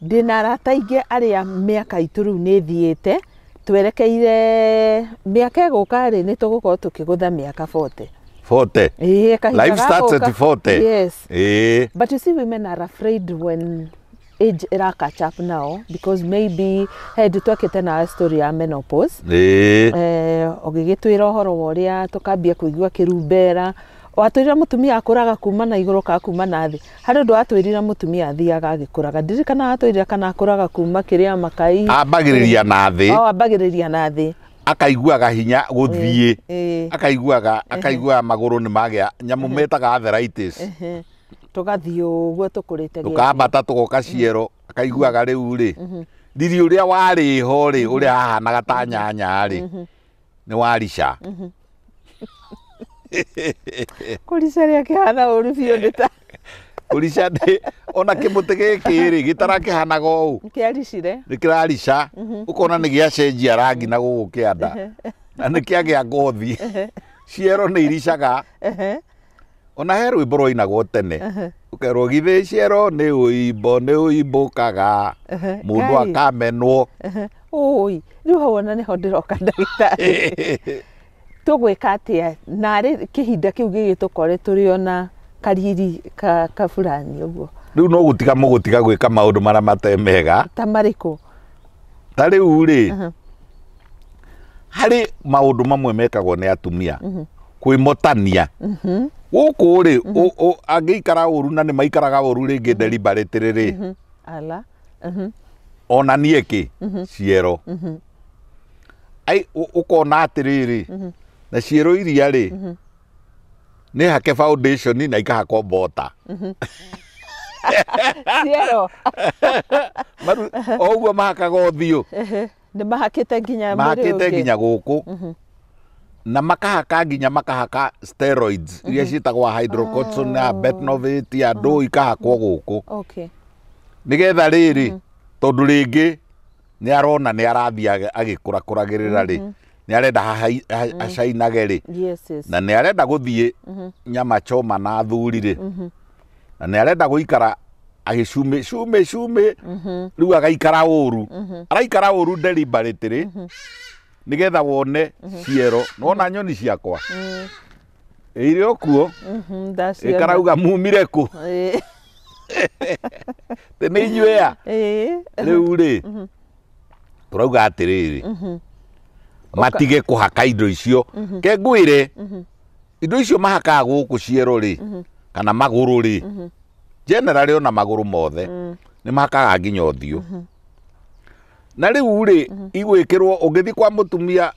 ndina arata aingĩ arĩa mĩaka itũ rĩu nĩ ĩthiĩte twerekeire mĩaka ĩgũka rĩ nĩ tũgũkorwo tũkĩgũtha mĩaka 40. 40. Life starts at 40. Yes. But you see, women are afraid when age ira catch up now because maybe head twakite na story ya menopause. Ogigitwira uhoro woria tukambia kuigua kirumbera. Watwirira mutumia akuraga kuma na iguru ka kuma na thi. Hari ndu atwirira mutumia athiaga agikuraga. Ndirikana atwirira kana akuraga kuma kiria makai. Ambagiriria na thi. Ambagiriria na thi. Akaiguaga hinya guthie. Akaigua maguru ni magia nyamu metaga arthritis. Tugathie uguo tukurite tukambata tugoka ciero akaiguaga riu ri riri uria wari ho ri uria hahanaga ta nyanya ri ni warica kurica ria kihana uru biu ndita kurica ndi ona kimuti giki ri gitarakihanaga uu kiaricire nikirarica ukona ni giacenjia rangi na gugu kianda na nikiagia ngothi ciero ni iricaga ona he rwimbo rwainagwo tene ukerwo githĩ ciero nĩ ũimbũkaga mũndũ akamenwo oi rĩu hau ona nĩho ndĩroka ndagĩtarĩ tũgwĩka atĩa narĩ kĩhinda kĩu gĩgĩtũkore tũrĩ ona kariri ka fulani ũguo rĩu no gũtiga mũgũtiga gwĩka maũndũ marĩa matemega ta marĩkũ ta rĩu rĩ harĩ maũndũ mamwe mekagwo nĩ atumia kwĩmotania gũkũ rĩ angĩikara ũru na nĩ maikaraga ũru rĩngĩ deliberate rĩ ala ona niĩ kĩ ciero ai ũkona atĩrĩrĩ na ciero iria rĩ nĩ hake foundation na ikahakwo bota ciero ũguo mahakaga ũthiũ nĩ mahakĩte nginya gũkũ na makahaka nginya makahaka steroids iria ciĩtagwo hydrocortisone na betnovate ya ndũ ikahakwo gũkũ nĩgetha rĩrĩ tondũ rĩngĩ nĩ arona nĩ arathiĩ agĩkũrakũragĩrĩra rĩ nĩ arenda hacainage rĩ na nĩ arenda gũthiĩ nyama choma na athuri rĩ na nĩ arenda gũikara agĩcume rĩu agaikara ũru araikara ũru deliberate rĩ nigetha wone ciero nona nyoni ciakwa ire okuo ikarauga mumire ku tene inyuea riu ri turauga atiriri matige kuhaka indo icio ke ngwire indo icio mahakaga guku ciero ri kana maguru ri generally ona maguru mothe ni mahakaga nginya ũthiũ na riu ri igwikirwo ungithi kwa mutumia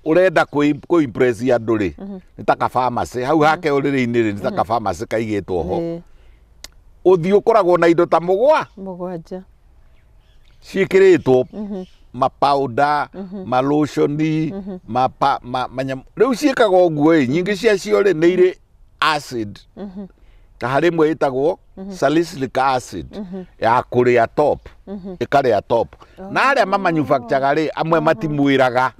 urenda ku impress andu ri nitaka pharmacy hau hake uriri-ini ri nitaka pharmacy kaigitwo ho ũthiũ ũkoragwo na indo ta mũgwanja ciĩkĩrĩtwo ma powder ma lotion riu ciĩkaga ũguo nyingĩ ciacio ri nĩ irĩ acid harĩ imwe ĩtagwo salicylic acid ya kũrĩa top ĩkarĩa top na arĩa mamanufacture rĩ amwe matimwĩraga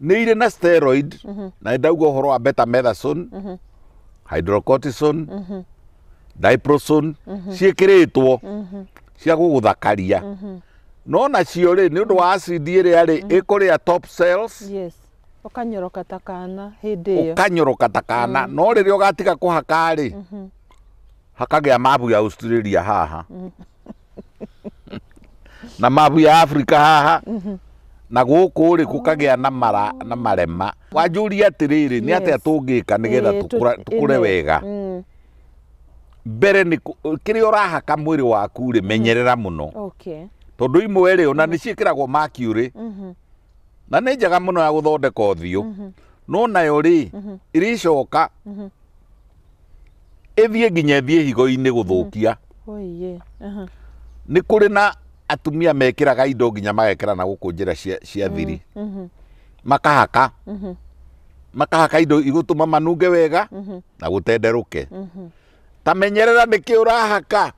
nĩ irĩ na steroid na ndauga ũhoro wa betamethasone hydrocortisone diprosone ciĩkĩrĩtwo cia gũgũthakaria no nacio rĩ nĩ ũndũ wa acid ĩrĩa rĩ ĩkũrĩa top cells ukanyoroka takana hindi iyo ukanyoroka takana no rĩrĩa ũgatiga kũhaka rĩ hakagĩa mabu ya Australia haha na mabu ya Africa haha na gũkũ rĩ kũkagĩa na marema wanjũria atĩrĩrĩ nĩ atĩa tũngĩka nĩgetha tũkũre wega mbere nĩ kĩrĩa ũrahaka mwĩrĩ waku rĩ menyerera mũno tondũ imwe rĩ ona nĩ ciĩkĩragwo mercury na nĩ njega mũno ya gũthondeka ũthiũ no nayo rĩ ĩrĩcoka ĩthiĩ nginya ĩthiĩ higo-inĩ gũthũkia nĩ kũrĩ na atumia mekĩraga indo nginya magekĩra na gũkũ njĩra cia thiri makahaka indo igũtũma manunge wega na gũtenderũke ta menyerera nĩkĩ ũrahaka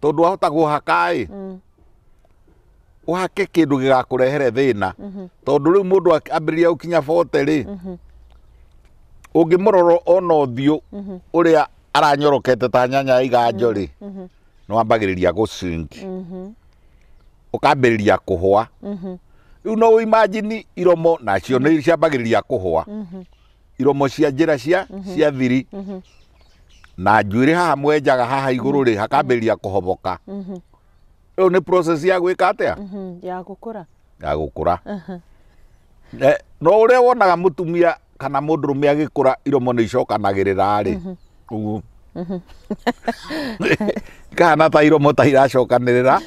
tondũ wahota gũhaka uhake kindu gĩgakũrehere thĩna tondũ rĩu mũndũ ambĩrĩria gũkinya 40 rĩ ũngĩmũrora ona ũthiũ ũrĩa aranyorokete ta nyanya iganjo rĩ no ambagiriria go sink ukambiriria kuhwa riu no imagine iromo nacio ni ciambagiriria kuhwa iromo cia njira cia thiri na njuire haha mwenjaga haha iguru ri hakambiriria kuhoboka riu ni process ya gwika atia ya gukura no uria wonaga mutumia kana mundurume agikura iromo ni icokanagirira ri uguo kana ta iromo ta iracokanirira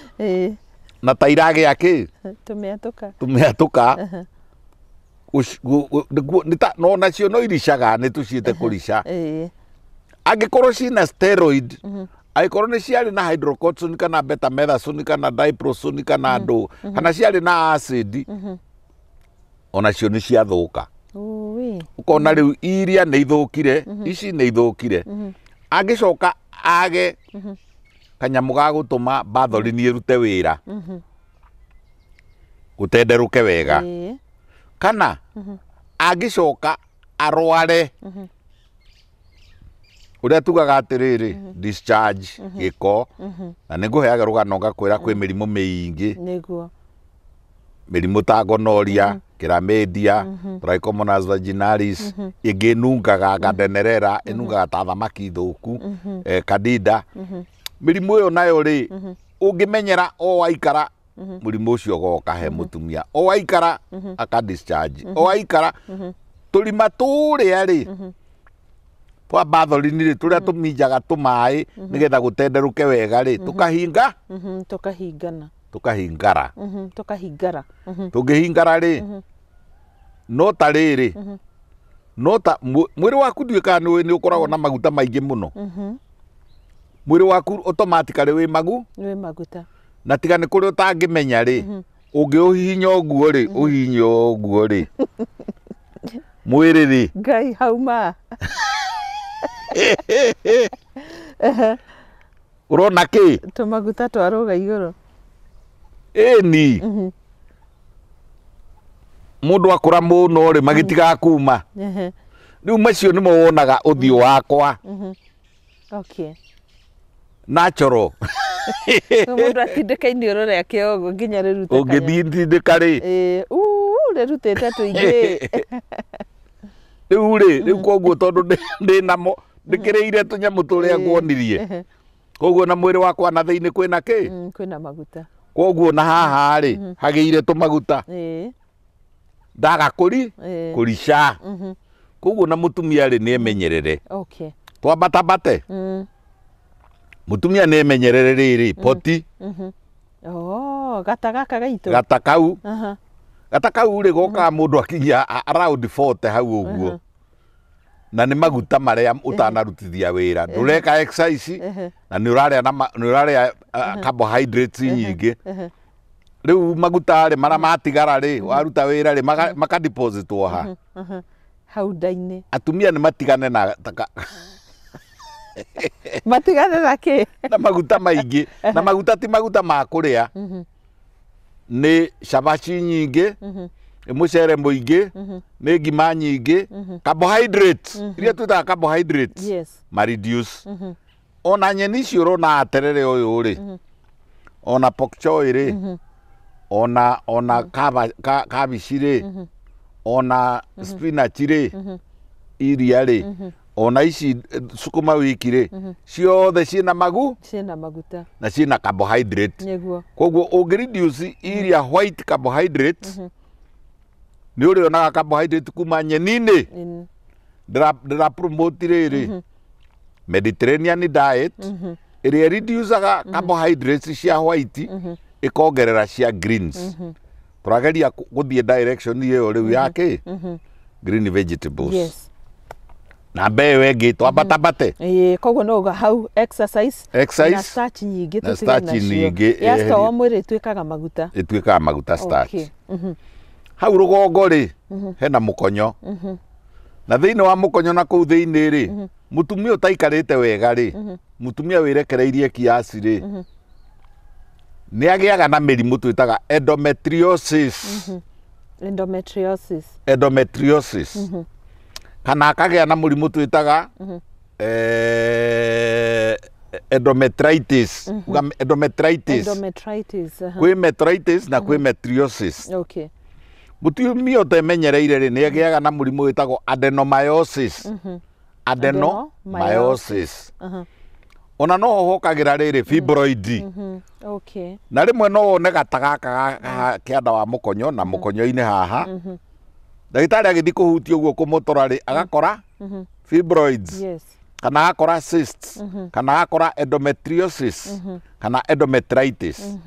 na ta iragia ki tumiatuka no nacio no iricaga ni tuciite kurica angikorwo cina steroid aikorwo ni ciari na hydrocortisone kana betamethasone kana diprosone kana ndo kana ciari na acid onacio ni ciathuka ukona riu iria ni ithukire ici ni ithukire angicoka age kanyamu ga gutuma bathorini irute wira gutenderuke wega kana angicoka arware uria tugaga atiriri discharge giko na niguheaga rugano ngakwira kwi mirimu miingi niguo mirimu ta gonorrhea chlamydia trichomonas vaginalis iginungaga gadenerera inungaga ta thamaki thuku candida mirimu yo nayo ri ungimenyera o waikara murimu ucio goka he mutumia o waikara aka discharge o waikara tulima turia ri twa bathorini ri turia tuminjaga tumai nigetha gutenderuke wega ri tukahingana tungihingara ri no ta riri no ta mwiri waku nduika ni ukoragwo na maguta maingi muno mwiri waku automatically wi maguta na tiga ni kuri utangimenya ri ungiuhihinya uguo ri uhihinya uguo ri mwiri ri ngai hauma urona ki tumaguta twaruga iguru ni mundu akura muno ri magitiga kuma riu macio nimo wonaga uthio wakwa okay natural mundu atindikaini urore akiogo nginya rirute ungithindika ri rirutite tuingi riu koguo tondu ndi namo ndikiriire tunyamu turia ngwonirie koguo na mwiri wakwa na thiini kwina ki kwina maguta koguo na haha ri hagiire tumaguta ndaga kurica koguo na mutumia ri ni emenyerere okay twambatabate mutumia ni emenyerere riri poti gata gaka gaitu gata kau ri goka mundu akinyia around 40 hau uguo na ni maguta maria utanarutithia wira ndureka exercise na ni uraria carbohydrates nyingi riu maguta ri mara matigara ri waruta wira ri maka deposit ha hau ndaini atumia ni matigane na matigane na ki na maguta maingi na maguta ti maguta ma kuria ni shabashi nyingi mucere muingi ni ngima nyingi carbohydrates iria twitaga carbohydrates ma reduce ona nyeni cioro na terere uyu ri ona pok choy ri ona kabici ri ona spinach ri iria ri ona ici sukuma wiki ri ciothe ciina maguta na ciina carbohydrate niguo koguo ungireduce iria white carbohydrates ni uri onaga carbohydrate kuma nyenini ndira promote riri Mediterranean diet iria reduceaga carbohydrates cia white ikongerera cia greens turageria guthie direction iyo riu yake green vegetables na mbewe wengi twambatabate koguo no hau exercise na starch nyingi yasta wa mwiri itwikaga maguta starch hau rugongo ri hena mukonyo na thiini wa mukonyo na kuu thiini ri mutumia utaikarite wega ri mutumia wirekereirie kiasi ri ni agiaga na mirimu twitaga endometriosis kana akagia na murimu twitaga endometritis. Endometritis. Kwĩ metritis na kwĩ metriosis. Okay. Mūtumia ũtemenyereire rĩ nĩ agĩaga na mũrimũ wĩtagwo adenomyosis. Adenomyosis. Ona no hokagĩra rĩrĩ fibroid. Okay. Na rĩmwe no wone gata gaka kĩanda wa mũkonyo na mũkonyo-inĩ haha. Ndagĩtarĩ agĩthiĩ kũhutia ũguo kũmũtora rĩ agakora fibroids. Yes. Kana agakora cysts. Kana agakora endometriosis. Kana endometritis.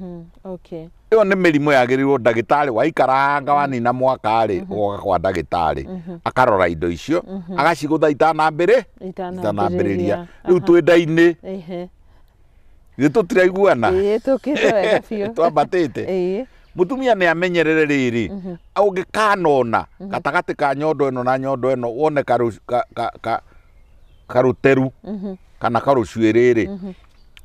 Okay. Ĩyo nĩ mĩrimũ yagĩrĩirwo ndagĩtarĩ waikaranga wanina mwaka rĩ ũgoka kwa ndagĩtarĩ akarora indo icio agacigũtha itanambĩrĩria rĩu twĩ nda-inĩ githĩ tũtiraiguana twambatĩte. Mūtumia nĩ amenyerere rĩrĩ ũngĩkanona gatagatĩ ka nyondo ĩno na nyondo ĩno wone karũteru kana karũcuĩrĩrĩ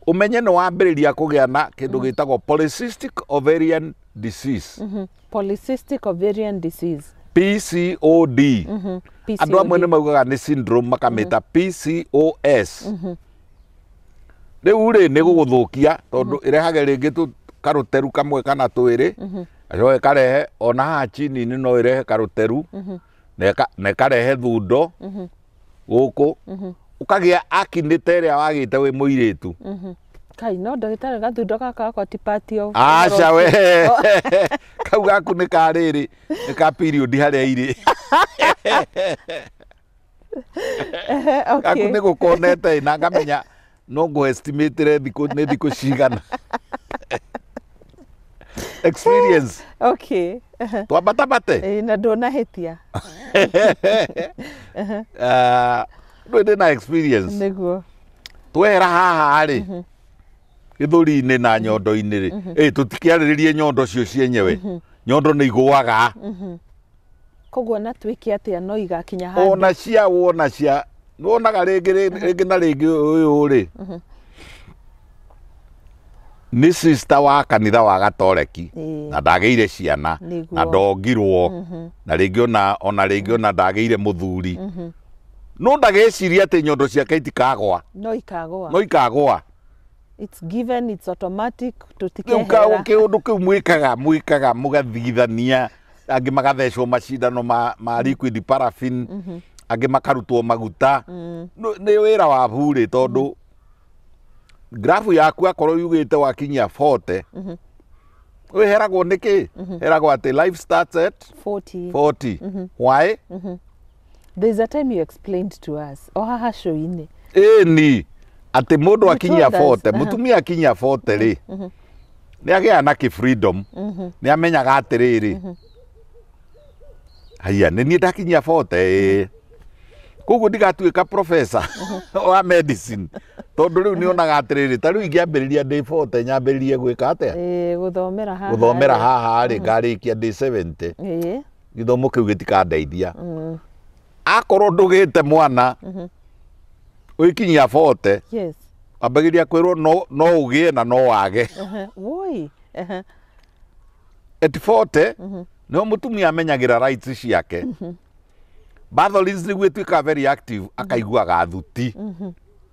umenye nĩ wambĩrĩria kũgĩa na kĩndũ gĩtagwo polycystic ovarian disease. Polycystic ovarian disease. PCOD. Andũ amwe nĩ maugaga nĩ syndrome makamĩta PCOS. Rĩu rĩ nĩ gũgũthũkia tondũ ĩrehaga rĩngĩ karũteru kamwe kana twĩrĩ acoke karehe ona haha chini-inĩ no ĩrehe karũteru na ĩkarehe thundo gũkũ ukagĩa akinĩte ĩrĩa wagĩte wĩ mũirĩtu. Kai no ndagĩtarĩ gathundo gaka gakwa ti patio. Aca we kau gaku nĩ ka rĩrĩ nĩ ka period harĩa irĩ. Gaku nĩ gũkonete na ngamenya no ngũ estimate nĩ thikũ cigana. Experience. Okay. Twambatabate. Na ndũnahĩtia. Ndĩ na experience. Nĩguo. Twehera haha rĩ gĩthũri-inĩ na nyondo-inĩ rĩ tũtikĩarĩrĩrie nyondo cio cienyewe. Nyondo nĩ igũaga. Koguo na twĩke atĩa no igakinya handũ. Wona cia wonaga rĩngĩ na rĩngĩ ũyũ rĩ nĩ sister wa kanitha wa Gatoreki na ndagĩire ciana na ndongirwo na rĩngĩ ona ndagĩire mũthuri. No ndagĩciria atĩ nyondo ciake itikagwa. No ikagwa. It's given, it's automatic. Kĩndũ kĩu mwĩkaga mũgathigithania, angĩ magathecwo macindano ma liquid paraffin, angĩ makarutwo maguta. Nĩ wĩra wa bure tondũ grafu yaku akorwo yugĩte wakinyia 40 wĩheragwo nĩkĩ? Heragwo atĩ life starts at 40. Why? There's a time you explained to us. Haha show-inĩ. Ni atĩ mũndũ akinyia 40, mũtumia akinyia 40 rĩ nĩ agĩaga na freedom. Nĩ amenyaga atĩrĩrĩ haya nĩ niĩ ndakinyia 40 koguo ndigatuĩka professor wa medicine tondũ rĩu nĩ onaga atĩrĩrĩ ta rĩu ingĩambĩrĩria ndĩ 40 nyambĩrĩrie gwĩka atĩa? Gũthomera haha rĩ ngarĩkia ndĩ 70. Gĩthomo kĩu gĩtikandeithia. Akorwo ndũgĩte mwana ũkinyia 40 wambagĩria kwĩrwo no ũgĩe na no wage. At 40 no mũtumia amenyagĩra rights ciake. Batholis nĩguo ĩtuĩkaga very active akaiguaga thuti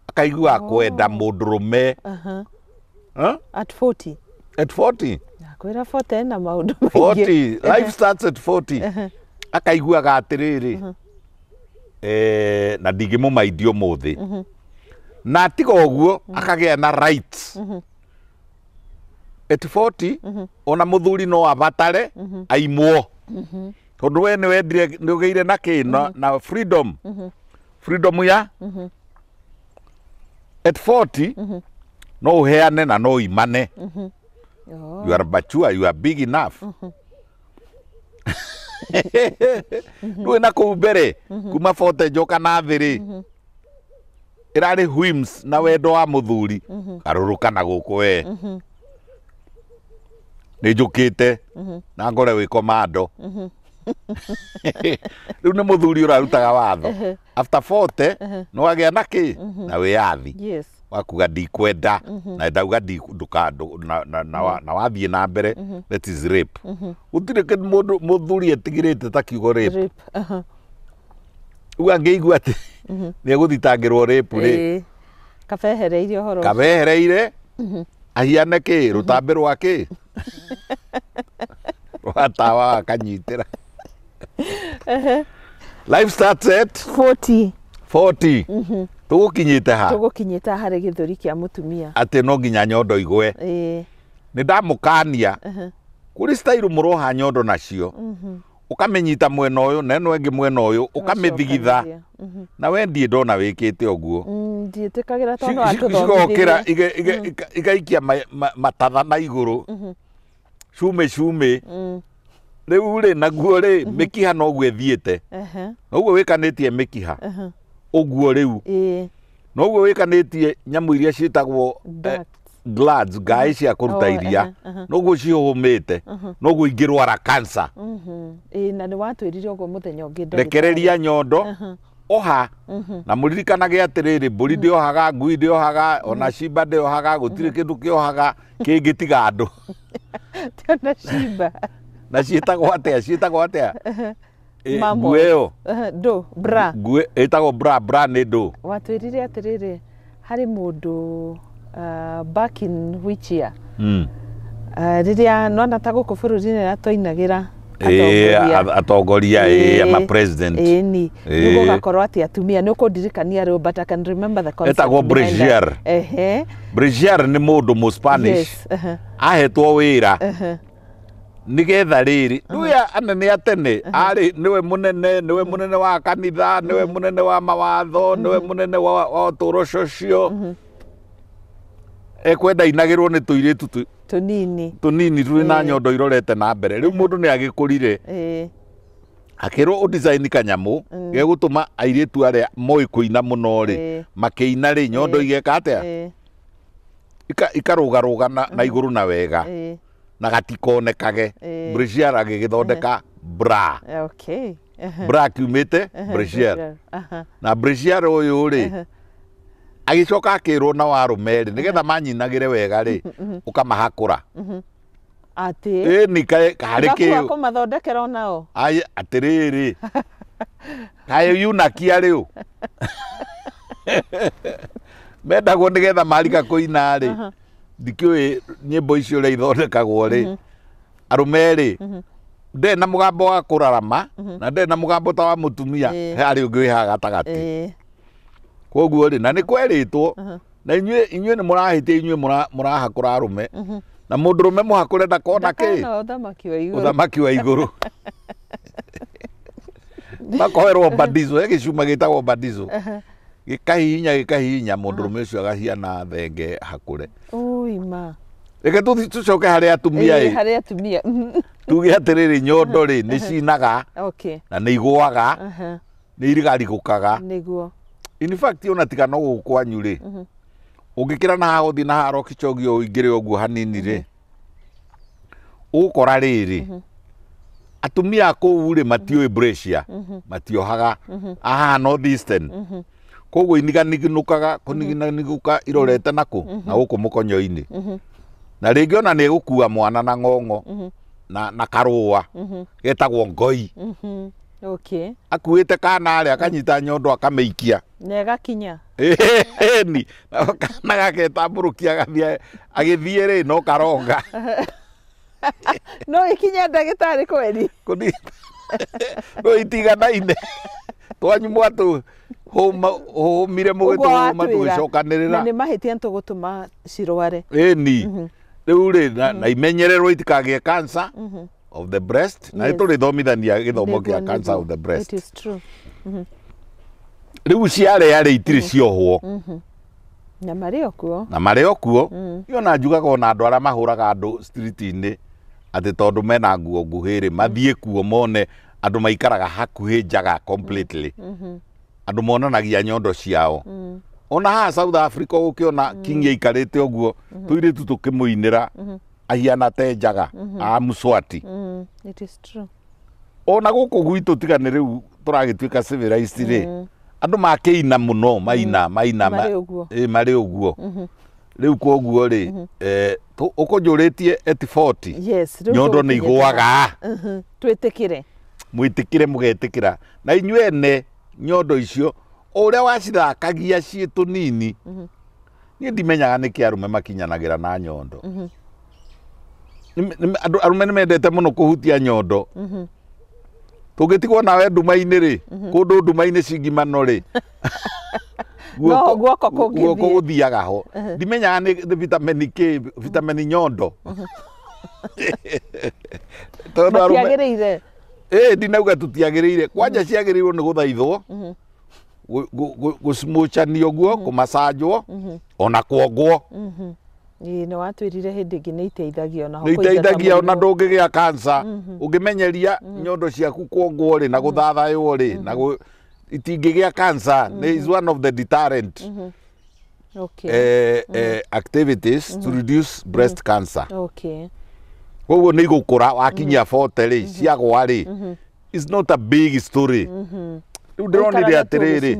akaiguaga kwenda mũndũrũme. At 40. Nakwĩra 40 na maũndũ maingĩ. 40 life starts at 40. Akaiguaga atĩrĩrĩ na ndingĩmũmaithia ũmũthĩ. Na tiga ũguo akagĩa na rights. At 40 ona mũthuri no abatare aimwo. Tondũ we nĩ ũgĩire na kĩ na freedom. Freedom ya at 40 no ũheane na no imane. You are mature, you are big enough. Ndũĩ na kũu mbere kuma 40 njoka na thĩ rĩ ĩrarĩ whims na wendo wa mũthuri garũrũka na gũkũ we nĩ njũkĩte na ngore wĩ komando. Rĩu nĩ mũthuri ũrarutaga watho. After 40 no wagĩa na kĩ na wĩyathi wakuga ndikwenda na ndauga na wathiĩ na mbere that is rape. Gũtirĩ kĩndũ mũthuri etigĩrĩte ta kiugo rape. Rĩu angĩigua atĩ nĩ egũthitangĩrwo rape rĩ kabehereire horo kabehereire ahiane ki rutambi rwaki rwatawa akanyitira life starts at 40 tugukinyite hari githuri kia mutumia ati no nginya nyondo igwe ni ndamukania kuri style muroha nyondo nacio ukamenyita mwena uyu na eno engi mwena uyu ukamithigitha na we ndie ndona wikite uguo ndietikagira tono atuthomithia igaikia matatha na iguru cume riu ri naguo ri mikiha no gwe thiete noguo wikanitie mikiha uguo riu noguo wikanitie nyamu iria ciitagwo glands ngai cia kuruta iria noguo cihumite noguo ingirwara cancer na ni watwirire uguo muthenya ungi rekereria nyondo oha na muririkanage atiriri mburi ndiohaga ngui ndiohaga ona cimba ndiohaga gutire kindu kiohaga kingitiga andu tiona cimba na ciitagwo atia Ngueo do bra ngue etagwo bra ni do watwirire atiriri hari mundu back in which year riria nona ta guku bururi-ini na twainagira atongoria ama president ni niguo gakorwo ati atumia ni ukundirikania riu but I can remember the concept etagwo Brigier Brigier ni mundu mu Spanish ahetwo wira nigetha riri nduya anene atene ari niwe munene wa kanitha niwe munene wa mawatho niwe munene wa uturo cocio ekwenda inagirwo ni tuiritu tunini turi na nyondo irorete na mbere riu mundu ni agikurire akirwo udesign kanyamu gegutuma airitu aria moi kuina muno ri makiina ri nyondo igeka atia ikarugaruga na iguru na wega na gatikonekage Brigier agigithondeka bra bra kiumite Brigier na Brigier uyu ri agicoka akirwo na warumeri nigetha manyinagire wega ri ukamahakura ati ni kari ki ko mathondekera nao ai atiriri kayo yunakia riu mendagwo nigetha marika kuina ri ndikiwe nyimbo icio ri ithondekagwo ri arumeri nde na mugambo wa kurarama na nde na mugambo ta wa mutumia hari ungi wi haga gatagati koguo ri na ni kweritwo na inyue ni murahite inyue murahakura arume na mundurume muhakure ndakona ki uthamaki wa iguru makoherwo badizo gicuma gitagwo badizo gikahihinya mundurume ucio agahiana thenge hakure ma reke tucoke hari atumia hari atumia tuge atiriri nyondo ri ni cinaga na ni igwaga ni irigarigukaga niguo in fact ona tiga no gukwanyu ri ungikira na hagothi na haro kichogio ingire uguo hanini ri ukora riri atumia ko uri matio Brescia matiohaga aha north eastern koguo iniganiginukaga kuniginaniguka irorete naku na guku mukonyo-ini na ringi ona ni gukua mwana na ngongo na karua getagwo ngoi akuite kana ari akanyita nyondo akameikia nega kinya ni kana gagetamburukia agithie ri no karonga no ikinya ndagitari kweli kuni no itiganaine twanyu mwatu humire mugitu matucokanirira ni mahitie ntugutuma cirware ni riu ri na imenyererwo itikagie cancer of the breast na turi thomithania githomo kia cancer of the breast. It is true. Riu ciare yare itiri ciohwo na mariokuo yona njugaga ona andu aria mahuraga andu street-ini ati tondu mena nguo nguhiri mathie kuo mone andu maikaraga hakuhi njaga completely andu monanagia nyondo ciao ona ha South Africa ukiona kingi ikarite uguo tuiritu tukimuinira ahiana te njaga a Mswati. It is true. Ona guku gwitu tigane riu turagituika civilized ri andu makiina muno maina mari uguo riu koguo ri ukunjuritie at 40 yes nyondo ni igwaga twitikire mwitikire mugetikira na inyuene nyondo icio uria wacirakagia cie tunini Niĩ ndimenyaga nĩkĩ arume makinyanagira na nyondo. Arume nĩ mendete mũno kũhutia nyondo. Tũngĩtigwo nawe nduma-inĩ rĩ, kũndũ nduma-inĩ cingimano rĩ. Guoko gũthiaga ho. Ndimenyaga nĩ vitamin K, vitamin nyondo. Matiagĩrĩire. Ndinauga tũtiagĩrĩire. Kwanja ciagĩrĩirwo nĩ gũthaithwo. Gũcimũcanio guo, kũmacanjwo, ona kuongwo. Nĩ watwĩrire hĩndĩ ĩngĩ nĩ iteithagia ona ho. Nĩ iteithagia ona ndũngĩgĩa cancer. Ũngĩmenyeria nyondo ciaku kuongwo rĩ na gũthathaywo rĩ na itingĩgĩa cancer. Is one of the deterrent activities to reduce breast cancer. Koguo nĩ igũkũra wakinyia 40 rĩ ciagwa rĩ. It's not a big story. Rĩu ndĩronire atĩrĩrĩ.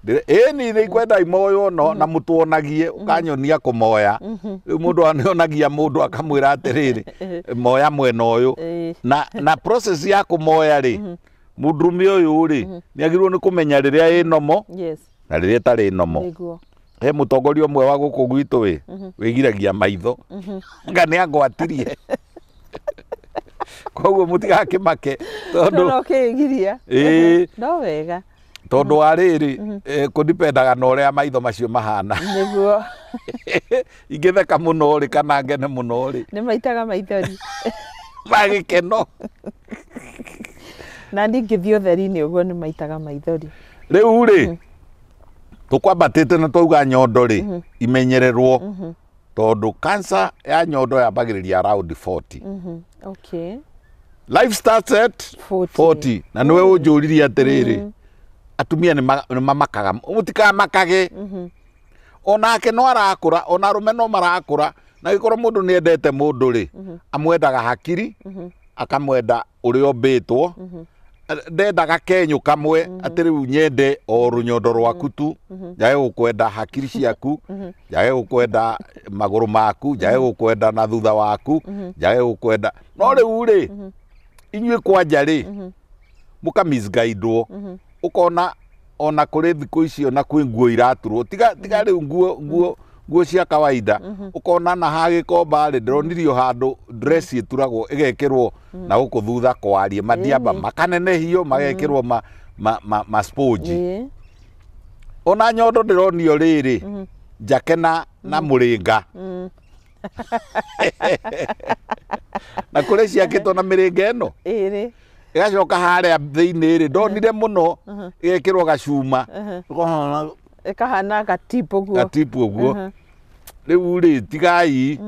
Nĩ ikwenda imoywo no na mũtuonagie ũkanyonia kũmoya. Rĩu mũndũ anyonagia mũndũ akamwĩra atĩrĩrĩ moya mwena ũyũ. Na process ya kũmoya rĩ mũndũrũme ũyũ rĩ nĩagĩrĩirwo nĩ kũmenya rĩrĩa ĩ nomo na rĩrĩa ĩtarĩ nomo. He mũtongoria ũmwe wa gũkũ gwitũ wĩ wĩgiragia maitho anga nĩ angwatirie. Koguo mũtigakĩmake tondũ kĩgiria no wega tondũ wa rĩrĩ kũdipendaga na ũrĩa maitho macio mahana. Nĩguo ingĩtheka mũno rĩ kana ngene mũno rĩ nĩ maitaga maithori magĩkeno. Na ningĩthiĩ ũtheri-inĩ ũguo nĩ maitaga maithori. Rĩu rĩ tũkwambatĩte na twauga nyondo rĩ imenyererwo tondũ cancer ya nyondo yambagĩrĩria around 40. Life starts at 40. Na nĩwe ũnjũririe atĩrĩrĩ atumia nĩ mamakaga. Mũtikamakage. Onake no arakũra, ona arũme no marakũra. Na gĩkorwo mũndũ nĩ endete mũndũ rĩ amwendaga hakiri akamwenda ũrĩa ombĩtwo. Ndendaga kenyũ kamwe atĩ rĩu nyende o rũnyondo rwaku tu. Njage gũkwenda hakiri ciaku, njage gũkwenda magũrũ maku, njage gũkwenda na thutha waku, njage gũkwenda. No rĩu rĩ inyuĩ kwanja rĩ mũkamisguidwo. Ũkona ona kũrĩ thikũ icio na kwĩ nguo iraturwo. Tiga rĩu nguo cia kawaida. Ũkona na ha gĩkomba rĩ ndĩronirio handũ dress ĩturagwo ĩgekĩrwo na gũkũ thutha kwarie madiamba makanenehio magekĩrwo ma sponge. Ona nyondo ndĩronio rĩrĩ njake na mũrĩnga. Na kũrĩ ciakĩtwo na mĩrĩnga ĩno ĩgacoka harĩa thĩinĩ rĩ ndonire mũno ĩgekĩrwo gacuma ĩkahana gatipu ũguo. Rĩu rĩ tigai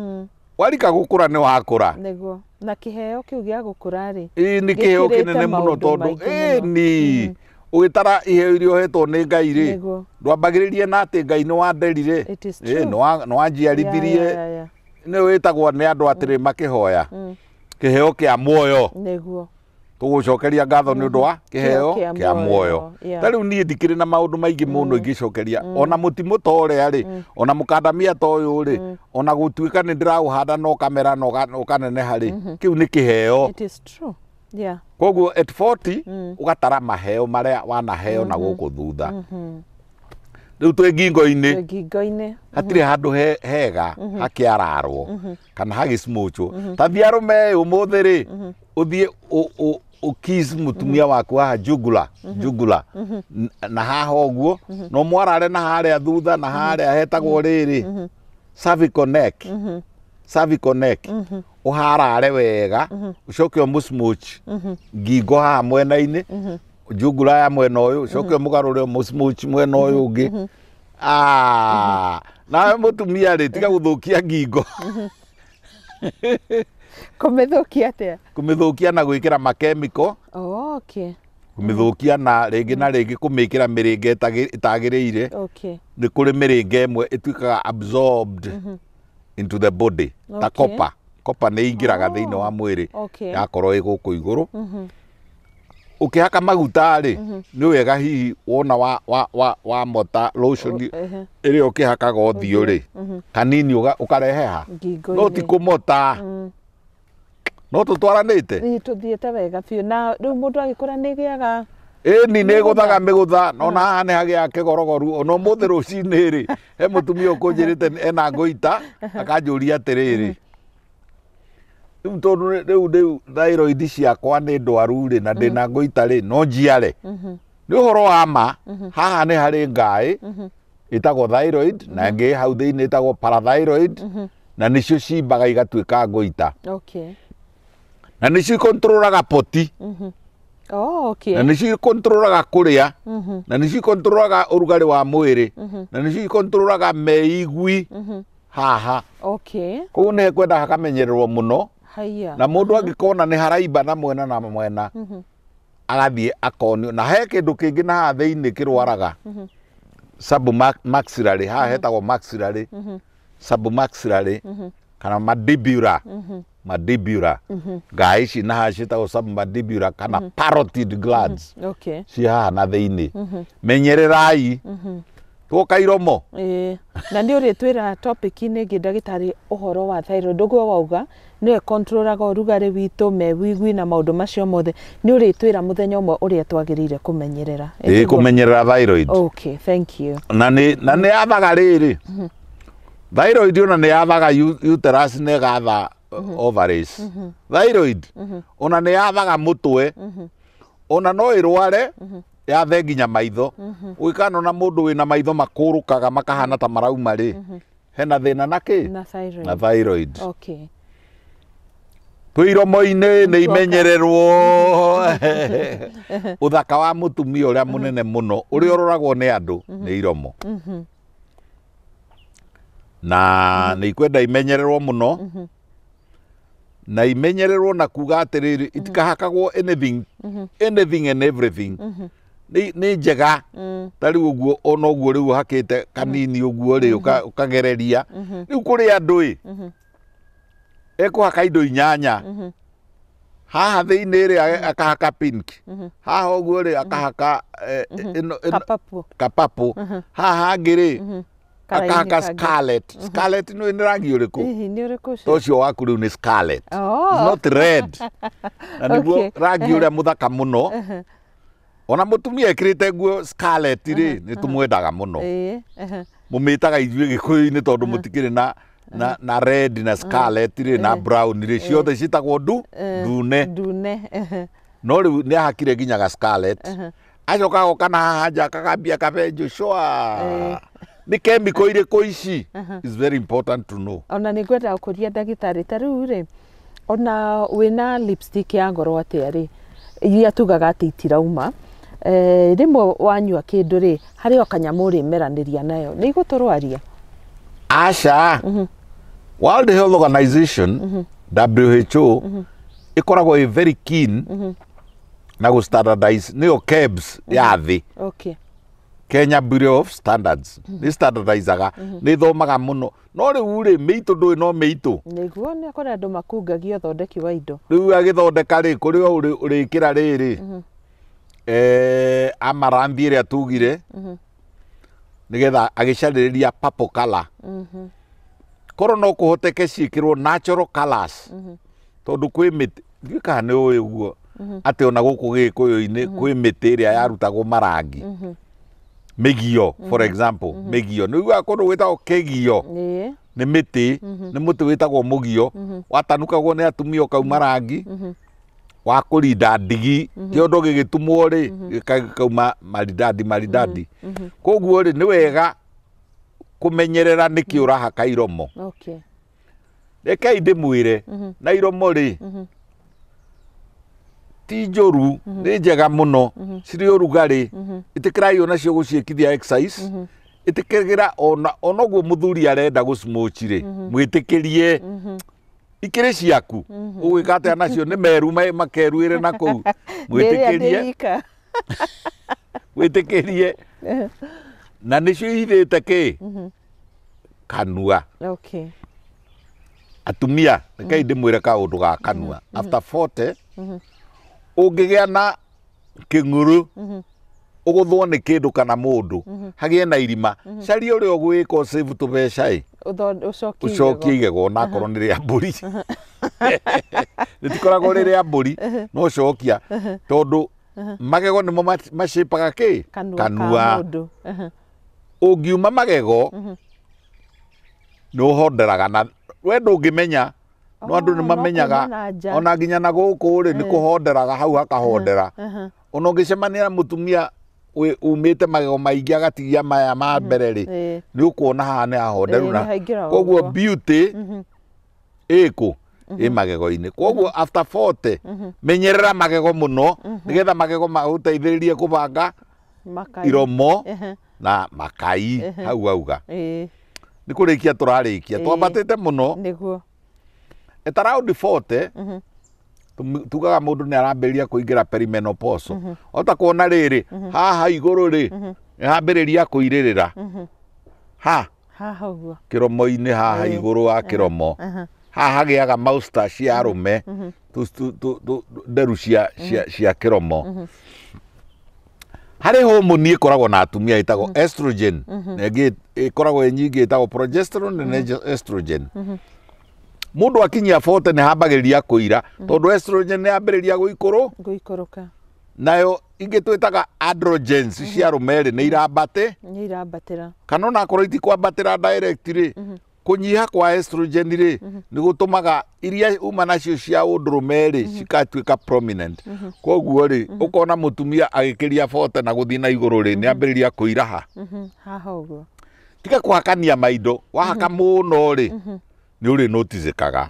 warika gũkũra nĩ wakũra. Nĩguo na kĩheo kĩu gĩa gũkũra rĩ nĩ kĩheo kĩnene mũno tondũ ni ũgĩtara iheo iria ũhetwo nĩ Ngai rĩ ndwambagĩrĩrie na atĩ Ngai nĩ wanderire nĩ wanjiarithirie. Nĩ wĩtagwo nĩ andũ atĩrĩ makĩhoya kĩheo kĩa muoyo. Tũgũcokeria ngatho nĩ ũndũ wa kĩheo kĩa muoyo. Ta rĩu niĩ ndikĩrĩ na maũndũ maingĩ mũno ingĩcokeria. Ona mũtimũ ta ũrĩa rĩ ona mũkandamia ta ũyũ rĩ ona gũtuĩka nĩ ndĩraũhanda no kamera no ũkaneneha rĩ kĩu nĩ kĩheo. Koguo at 40 ũgatara maheo marĩa wanaheo na gũkũ thutha. Rĩu twĩ ngingo-inĩ hatirĩ handũ hega hakĩararwo kana hagĩcimũchwo. Ta thiĩ arũme ũmũthĩ rĩ ũthiĩ ũkiss mũtumia waku haha jugula na haha ũguo no mwarare na harĩa thutha na harĩa hetagwo rĩrĩ cervical neck. Ũharare wega ũcoke ũmũsmooch ngingo haha mwena-inĩ jugula ya mwena ũyũ ũcoke ũmũgarũre ũmũsmooch mwena ũyũ ũngĩ. Nawe mũtumia rĩ tiga gũthũkia ngingo. Kũmĩthũkia atĩa? Kũmĩthũkia na gwĩkĩra makemiko. Kũmĩthũkia na rĩngĩ kũmĩkĩra mĩrĩnga ĩtagĩrĩire. Nĩ kũrĩ mĩrĩnga ĩmwe ĩtuĩkaga absorbed into the body. Ta copper nĩ ingĩraga thĩinĩ wa mwĩrĩ yakorwo ĩ gũkũ igũrũ. Ũkĩhaka maguta rĩ nĩ wega hihi wona wa mota lotion ĩrĩa ũkĩhakaga ũthiũ rĩ kanini ũkareheha. No ti kũmota. No tũtwaranĩte. Tũthiĩte wega biũ na rĩu mũndũ agĩkũra nĩ gĩaga Ĩni nĩ gũthaga mĩgũtha no na haha nĩ hagĩa kĩgorogoru ona ũmũthĩ rũcinĩ rĩ he mũtumia ũkũnjĩrĩte ena ngũita akanjũria atĩrĩrĩ rĩu tondũ rĩu thyroid ciakwa nĩ ndwaru rĩ na ndĩna ngũita rĩ no njiare nĩ ũhoro wa ma haha nĩ harĩ ngaĩ ĩtagwo thyroid na ĩngĩ hau thĩinĩ ĩtagwo parathyroid na nĩcio cimbaga igatuĩka ngũita na nĩcio ikontrolaga poti na nĩcio ikontrolaga kũrĩa na nĩcio ikontrolaga ũrugarĩ wa mwĩrĩ na nĩcio ikontrolaga meigwi haha koguo nĩ hekwenda hakamenyererwo mũno na mũndũ angĩkona nĩ haraimba na mwena na mwena agathiĩ akonio na he kĩndũ kĩngĩ na haha thĩinĩ kĩrwaraga submaxillary haha hetagwo maxillary submaxillary kana mandibular ngaĩ ici na haha ciĩtagwo submandibular kana parotid glands ci haha na thĩinĩ menyererai twoka iromo na nĩ ũrĩtwĩra topic-inĩ ĩngĩ ndagĩtarĩ ũhoro wa thyroid ũguo wauga nĩwe controlaga ũrugarĩ witũ mewigwi na maũndũ macio mothe nĩ ũrĩtwĩra mũthenya ũmwe ũrĩa twagĩrĩire kũmenyerera kũmenyerera thyroid thank you na nĩ yathaga rĩrĩ thyroid ona nĩ yathaga uterus na ĩgatha ovaries thyroid ona nĩ yathaga mũtwe ona no ĩrware yathe nginya maitho ũikano na mũndũ wĩna maitho makũrũkaga makahana ta marauma rĩ hena thĩna na kĩ na thyroid twĩromo-inĩ nĩ imenyererwo ũthaka wa mũtumia ũrĩa mũnene mũno ũrĩa ũroragwo nĩ andũ nĩ iromo na nĩ ikwenda imenyererwo mũno na imenyererwo na kuga atĩrĩrĩ itikahakagwo anything and everything nĩ njega tarĩ ũguo ona ũguo rĩu hakĩte kanini ũguo rĩ ũkagereria rĩu kũrĩ andũ ekũhaka indo inyanya haha thĩinĩ rĩ akahaka pink haha ũguo rĩ akahaka kapapu haha hangĩ rĩ akahaka scarlet nĩ rangi ũrĩkũ tocio waku rĩu nĩ scarlet not red na nĩguo rangi ũrĩa mũthaka mũno ona mũtumia ekĩrĩte nguo scarlet rĩ nĩ tũmwendaga mũno mũmĩtaga ithuĩ gĩkũyũ-inĩ tondũ mũtikĩrĩ na red na scarlet rĩ na brown rĩ ciothe citagwo ndune no rĩu nĩ ahakire nginyaga scarlet acoka goka na haha nja akagambia kabenjũ cwa nĩ chemical irĩkũ ici is very important to know ona nĩ ngwenda gũkũria ndagĩtarĩ ta rĩu rĩ ona wĩna lipstick ya ngoro atĩa rĩ iria tugaga atĩ itirauma rĩmwe wanyua kĩndũ rĩ harĩ o kanyamũ ũrĩmeranĩria nayo nĩ igũtũrwaria aca World Health Organization WHO ĩkoragwo very keen na gũstandardize nĩyo KEBS ya thĩ Kenya Bureau of Standards nĩ standardizaga nĩ thomaga mũno no rĩu rĩ mĩitũ ndũĩ no mĩitũ nĩguo nĩ akora andũ makungagia ũthondeki wa indo rĩu agĩthondeka rĩ kũrĩ ũrĩkĩra rĩrĩ amaranthi ĩrĩa tugire nĩgetha agĩcarĩrĩria purple color korwo no kũhoteke ciĩkĩrwo natural colors tondũ kwĩ mĩtĩ ndiũĩ kana nĩ ũĩ ũguo atĩ ona gũkũ Gĩkũyũ-inĩ kwĩ mĩtĩ ĩrĩa yarutagwo marangi mĩgio for example mĩgio nĩ uga kũndũ gwĩtagwo kĩgio nĩ mĩtĩ nĩ mũtĩ wĩtagwo mũgio watanukagwo nĩ atumia ũkauma rangi wa kũrinda ndigi kĩondo gĩgĩtumwo rĩ gĩkauma maridadi koguo rĩ nĩ wega kũmenyerera nĩkĩ ũrahaka iromo rekei ndĩmwĩre na iromo rĩ ti njũru nĩ njega mũno cirĩ ũrugarĩ ĩtĩkĩrai onacio gũciĩkithia exercise ĩtĩkĩra ona ũguo mũthuri arenda gũsmochi rĩ mwĩtĩkĩrie ikĩrĩ ciaku ũgwĩka atĩa nacio nĩ meru makeruĩre na kũu mwĩtĩkĩrie na nĩcio ihithĩte kĩ kanua atumia rekei ndĩmwĩre kaũndũ ga kanua after 40 ũngĩgĩa na kĩng'ũrũ ũgũthwo nĩ kĩndũ kana mũndũ hagĩe na irima caria ũrĩa ũgwĩka save tũbeca ũcokie igego onakorwo nĩ rĩa mbũri rĩtikoragwo rĩ rĩa mbũri no cokia tondũ magego nimo macipaga ki kanua ungiuma magego no honderaga na we ndungimenya no andu ni mamenyaga ona nginya na guku ri ni kuhonderaga hau hakahondera ona ngicemania mutumia umite magego maingi agatigia maya ma mbere ri ni ukuona haha ni ahonderu na koguo beauty iko magego-ini koguo after 40 menyerera magego muno nigetha magego maguteithiririe kubanga iromo na makai hau auga ni kurikia turarikia twambatite muno niguo at around 40 tugaga mundu ni aramberia kuingira perimenopause ota kuona riri haha iguru ri hambiriria kuiririra haha uguo kiromo-ini haha iguru wa kiromo haha giaga moustache ya arume nderu cia kiromo hari hormone ikoragwo na atumia itagwo estrogen na ikoragwo nyingi itagwo progesterone na estrogen mundu akinyia 40 ni hambagiriria kuira tondu estrogen ni ambiriria guikuruka nayo ingi twitaga androgens cia rumeri ni irabatira kana na korwo itikwambatira directly kunyiha kwa estrogen ri ni gutumaga iria uma nacio cia undurumeri cikatuika prominent koguo ri ukona mutumia agikiria 40 na guthii na iguru ri ni ambiriria kuira haha uguo tika kuhakania maindo wahaka muno ri ni uri noticekaga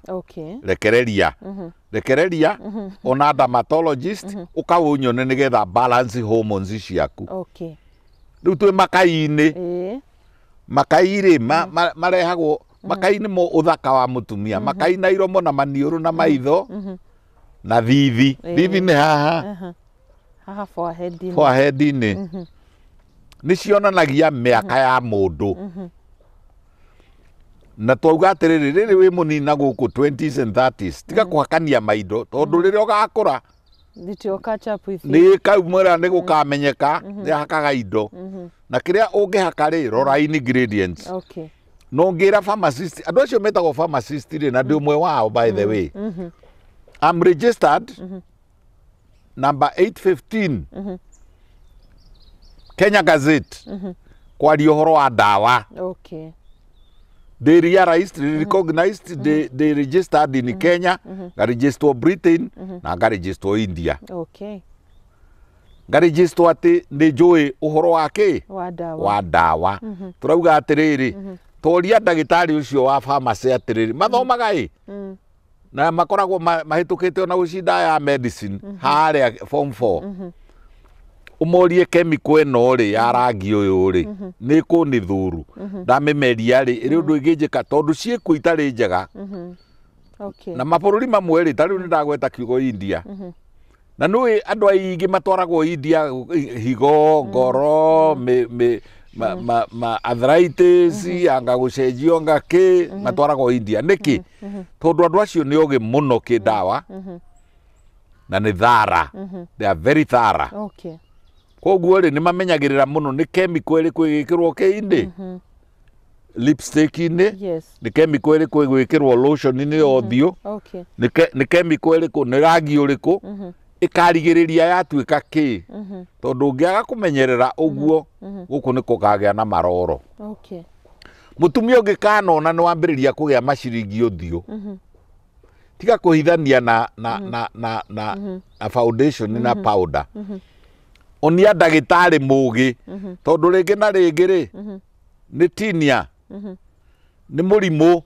rekereria ona dermatologist ukawunyone nigetha balance hormones ciaku riu twi makai-ini marehagwo makai nimo uthaka wa mutumia makai na iromo na maniuru na maitho na thithi ni haha forehead-ini ni cionanagia mĩaka ya mundu na twauga atiriri riri wi munina guku 20s and 30s tiga kuhakania maindo tondu riri ugakura ni kaumira ni gukamenyeka ni hakaga indo na kiria ungihaka ri rora ingredients no ngira pharmacist andu acio metagwo pharmacist ri na ndi umwe wao by the way I'm registered number 815 Kenya Gazette kwaria uhoro wa dawa they realized, they recognized, they registered in Kenya, registered Britain, na registered India. Registered ati ni joy uhoro wake wa dawa. Turauga atiriri, toria ndagitari ucio wa pharmacy atiriri, mathomaga na makoragwo mahitukite na ucinda ya medicine haria form 4. Umorie chemical eno ri ya rangi uyu ri ni ku ni thuru ndamimeria ri iri undu ingijika tondu ciiku itari njega na mabururi mamwe ri tari ni ndagweta kiugo India na nui andu aingi matwaragwo India higo ngoro arthritis anga gucenjio ngaki matwaragwo India niki tondu andu acio ni oge muno ki dawa na ni thara they are very thara koguo ri ni mamenyagirira muno ni chemical iri kwigikirwo ki-indi lipstick ni ni chemical iri kwigikirwo lotion ni othio ni chemical iri ku ni rangi uriku ikarigiriria yatuika ki tondu ngiaga kumenyerera uguo guku ni kukagia na maroro mutumia ungikanona ni wambiriria kugia maciringi uthio tiga kuhithania na foundation na powder onia ndagitari mugi tondu ringi na ringi ri ni tinia ni murimu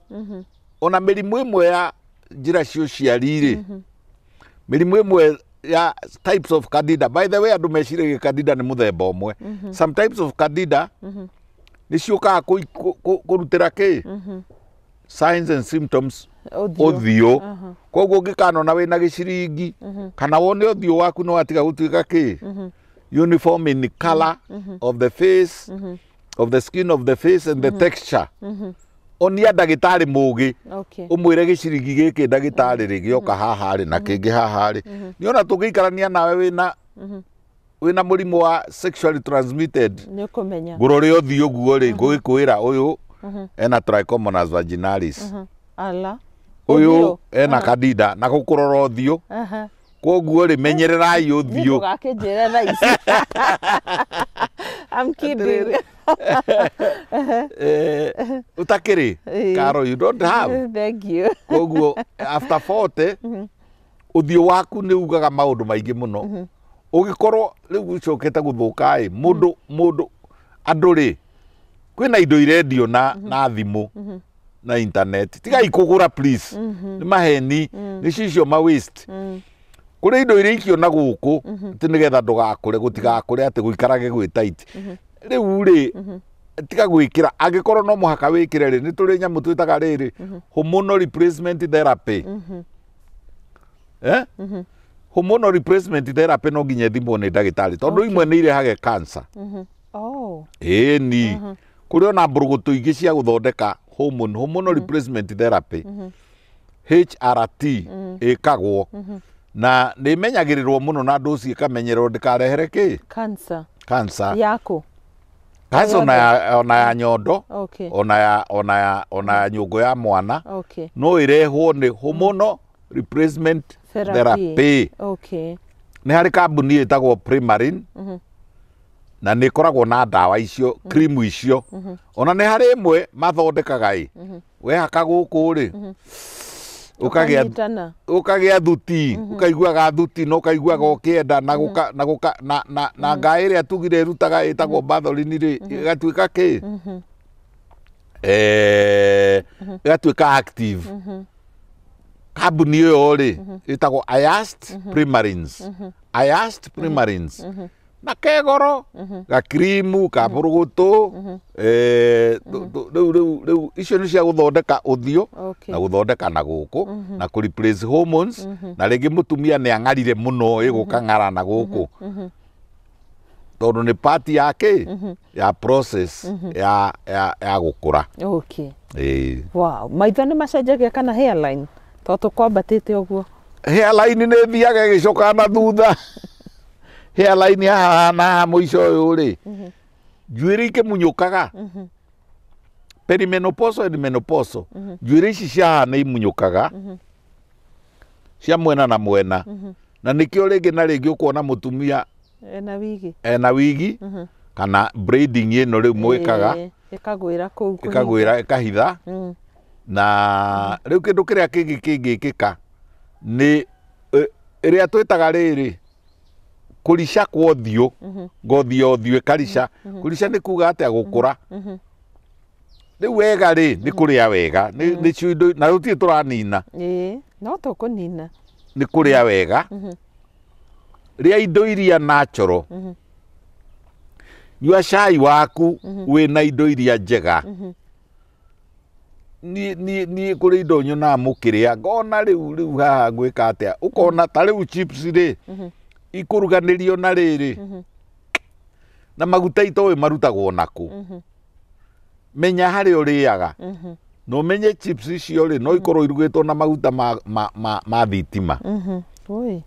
ona mirimu imwe ya njira cio ciari ri mirimu imwe ya types of candida by the way andu meciragia candida ni muthemba umwe some types of candida ni ciukaga kurutira ki signs and symptoms uthio koguo ngikanona wina giciringi kana wone uthio waku no watiga gutuika ki uniform in the color of the face of the skin of the face and the texture onia ndagitari mugi umwire giciringi giki ndagitari ri gioka haha ri na kingi haha ri ni ona tungiikarania nawe wina murimu wa sexually transmitted ni kumenya gurori uthio guo ri ngugikwira uyu ena trichomonas vaginalis ala uyu ena candida na gukurora uthio Koguo ri menyererai uthio. Ndugakĩnjĩre thaa ici. I'm kidding. Utakiri, Carol, you don't have. Thank you. Koguo after 40 uthio waku ni ugaga maundu maingi muno. Ugikorwo riu ucokete guthuka mundu andu ri kwina indo irendio na thimu na internet. Tiga ikugura please. Ni maheni, ni cicio ma waste. Kuri indo irikio na guku ti nigetha ndugakure gutigakure ati guikarage gwi tight. Riu ri tiga gwikira agikorwo no muhaka wikire ri ni turi nyamu twitaga riri hormonal replacement therapy. Hormonal replacement therapy no nginya thimwo ni ndagitari tondu imwe ni irehage cancer. Ni kuri ona mburugutu ingi cia guthondeka hormonal replacement therapy HRT ikagwo na ni menyagirirwo muno na ndosi ikamenyerwo ndikarehere ki cancer yako cancer ona ya nyondo ona ya nyungu ya mwana no irehwo ni hormonal replacement therapy. Ni hari kambuni itagwo Primarin na ni koragwo na ndawa icio cream icio ona ni hari imwe mathondekaga we haka guku ri ukagia thuti ukaiguaga thuti no ukaiguaga ukienda na ngai ria tugire rutaga itagwo bathorini ri igatuika ki igatuika active. Kambuni iyo ri itagwo Primarins na kegoro ga krimu ka burugutu riu icio ni cia guthondeka uthio na guthondeka na guku na ku replace hormones na ringi mutumia ni angarire muno igukangara na guku tondu ni part yake ya process ya gukura. Wow, maitho ni macenjagia kana hairline toto kwambatite uguo? Hairline ni thiaga gicoka na thutha. Hairline na muico uyu ri njuiri ikimunyukaga perimenopause and menopause njuiri ici ciahana imunyukaga cia mwena na mwena na nikio ringi na ringi ukuona mutumia ena wigi kana braiding ino riu mwikaga ikagwira ikahitha na riu kindu kiria kingikika ni iria twitaga riri kurisha kwa uthio ngothi ya uthio ikarisha kurisha ni kuga atia gukura riu wega ri ni kuria wega ni ciundo na ruti turanina no tukunina ni kuria wega ria indo iria natural nyua cai waku wina indo iria njega ni kuri indo nyona mukiria ngona riu haha gwika atia ukona ta riu chips ri ikuruganirio na riri na maguta itowe marutagwo naku menya hari uriaga no menye chips icio ri no ikorwo irugitwo na maguta ma thitima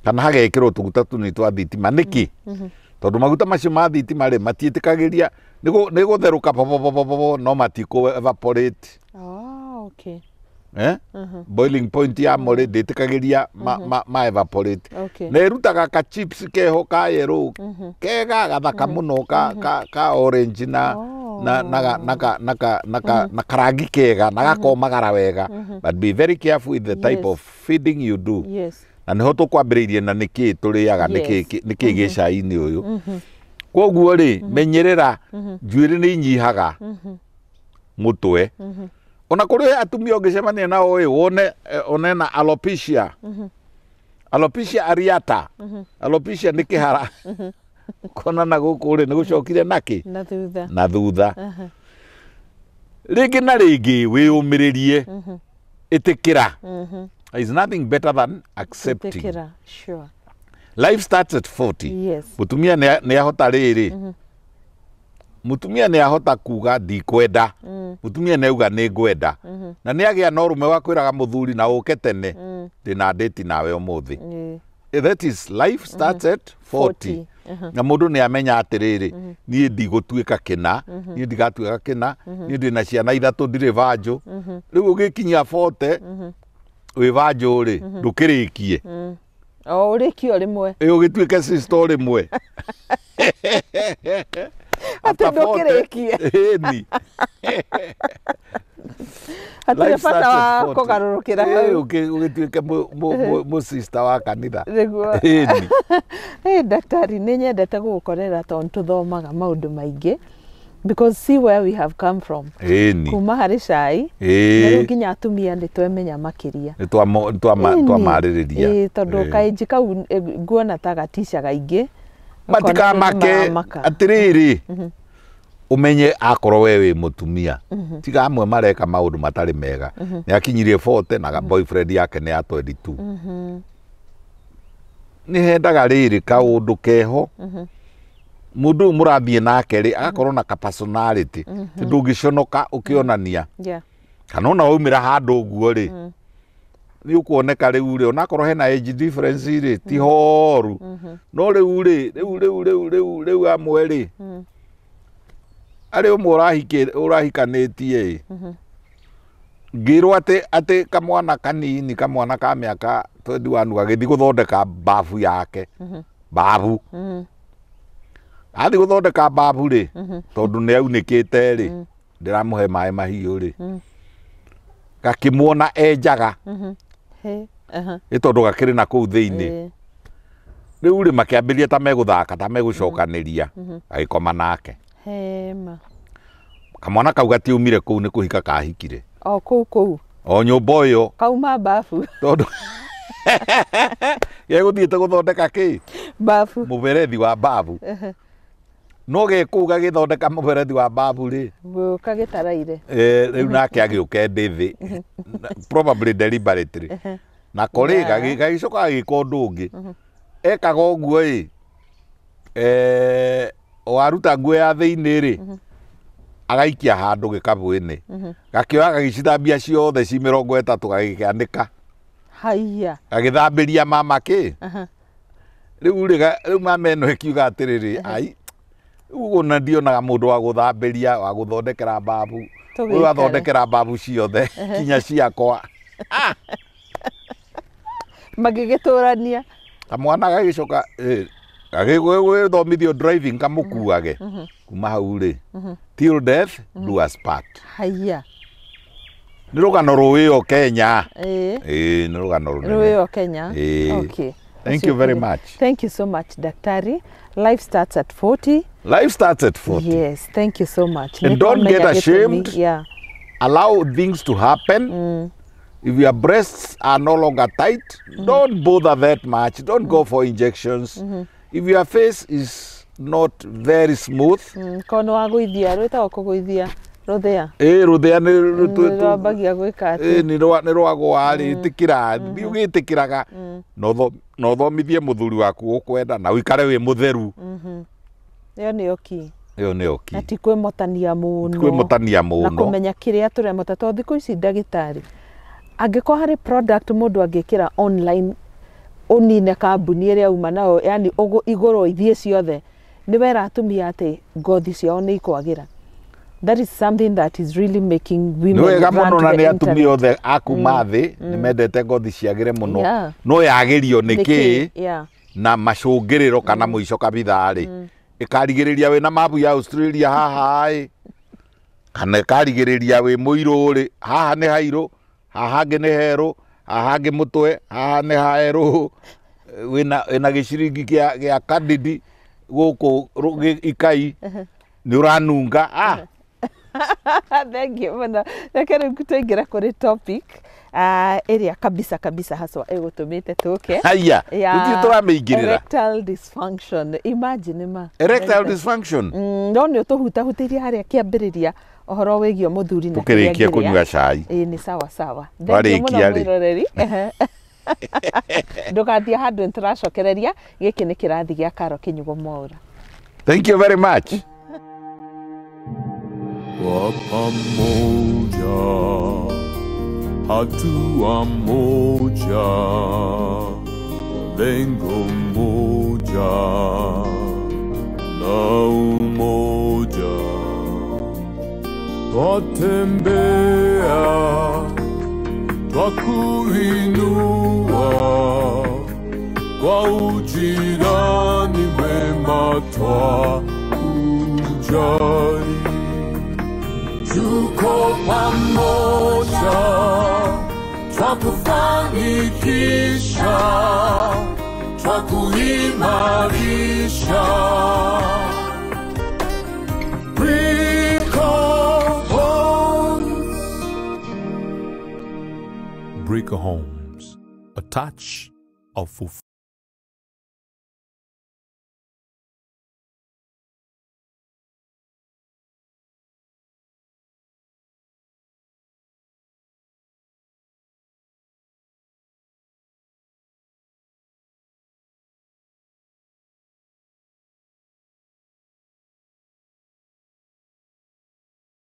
kana hagekirwo tuguta tuni twa thitima niki tondu maguta macio ma thitima ri matiitikagiria ni gutheruka no matiko evaporate. Boiling point ya more nditikagiria ma evaporate na irutaga ka chips keho ka yellow kega gathaka muno ka orange na karangi kega na gakomagara wega but be very careful with the type of feeding you do. Na niho tukwambiriirie na niki turiaga niki gicai-ini uyu koguo ri menyerera njuiri ni nyihaga mutwe ona kuri atumia ungicemania nao one na alopecia areata alopecia ni kihara kona na guku ri ni gucokire naki na thutha ringi na ringi wiyumiririe itikira. Is nothing better than accepting. Sure. Life starts at 40. Mūtumia ni ahota riri. Mūtumia ni ahota kuga ndikwenda. Mūtumia ni uga ni ngwenda. Na ni agia na urume wa kwiraga muthuri na uke tene ndina date nawe umuthi. That is life starts at 40. Na mundu ni amenya atiriri ni ndigutwika kina ni ndigatuika kina ni ndina ciana ithatu ndire vanjo riu ugikinya 40 wi vanjo ri ndukirikie O urikio rimwe. Ugituike sister rimwe. Ate ndukirikie. Ni. Atire bata wa kugarurukira hau. Ugituike mu sister wa kanitha. Niguo. Daktari ni nyendete gugukorera tondu tuthomaga maundu maingi. Because see where we have come from. Kuma hari cai. Na nginya atumia ni twemenya makiria. Ni twamaririria. Tondu kainji kau nguona ta gatishaga ingi. Matika make atiriri. Umenye akorwo we wi mutumia. Tiga amwe mareka maundu matari mega. Ni akinyirie 40 na boyfriend yake ni ya 22. Ni hendaga riri kaundu keho. Mundu murathie nake ri agakorwo na personality ndungiconoka ukionania kana ona waumira handu guo ri ni ukuoneka riu ri onakorwo hena age difference ri ti horu no riu amwe ri ari umwe urahikanitie ngirwo ati kamwana kanini kamwana ka miaka 21 gagithi guthondeka bafu yake babu athi guthondeka babu ri tondu ni aunikite ri ndiramuhe mai mahiu ri gakimwona enjaga itondu gakiri na kuu thiini riu ri makiambiria ta meguthaka ta megucokaniria agikoma nake kamwana kau gatiumire kuu ni kuhika kahikire o kuu o nyumba uyo kauma bafu tondu geguthiite guthondeka ki bafu muberethi wa babu no gekuga githondeka muberethi wa babu ri kagitaraire riu nake agiuke ndithi probably deliberately na kolega gicoka agika undu ungi ekaga uguo waruta nguo ya thiini ri agaikia handu gikabwini gakioya gagicithambia ciothe ci 30 gagikianika haiya agithambiria mama ki riu mama eno ikiuga atiriri ai ugo na ndionaga mundu wa guthambiria wa guthondekera babu uyu athondekera babu ciothe kinya ciakwa magigiturania kamwana gagicoka agigwithomithio driving kamukuage kuma hau ri till death do us part haiya ni rugano ruyo Kenya ni rugano ruyo Kenya okay. Thank you very much. Thank you so much, Daktari. Life starts at 40. Life starts at 40. Yes, thank you so much. And don't get ashamed. Yeah. Allow things to happen. If your breasts are no longer tight, don't bother that much. Don't go for injections. If your face is not very smooth. Kono waguithia, rwita kuguithia. Ruthia. Ruthia ni rwabagia gwika ati. Ni rwagwa ri tikira. Thiugitikiraga. No thomithie muthuri waku ukwenda na wikare wi mutheru. Iyo ni oki. Iyo ni oki. Ati kwimotania muno. Kwimotania muno. Na kumenya kiria turemota to thiku ici ndagitari. Angiko hari product mundu angikira online unine kambuni iria uma nao yani igūrū ithie ciothe ni wera atumia ati ngothi ciao ni ikwagira. That is something that is really making women wega muno na ni atumia othe akuma thi ni mendete ngothi ciagire muno no yagirio niki na macungiriro kana muico kabitha ri ikarigiriria we na mabu ya Australia haha kana ikarigiriria we muiru ri haha ni hairu haha ngi ni heru haha ngi mutwe haha ni haeru wina giciringi gia kadidi guku ikai ni uranunga Thank you mana nakere kutengira kuri topic area kabisa haswa egutumite tuke haya tuti turameingirira erectile dysfunction imagine ma erectile dysfunction no ni tuhutahutiria haria kiambiriria ohoro wegio muthuri na tukirikia kunywa cai ni sawa warikia ri ndugathia handu ntiracokereria giki ni kirathi gia karo kinyugo MWAURA. Thank you very much. Kwa pamoja, hatua moja, lengo moja, na umoja. Twatembea, twakuinua, Waujirani wema twaujali. Tuko pamoja, twakufanikisha, twakuimarisha. Breaker Homes, a touch of fulfillment.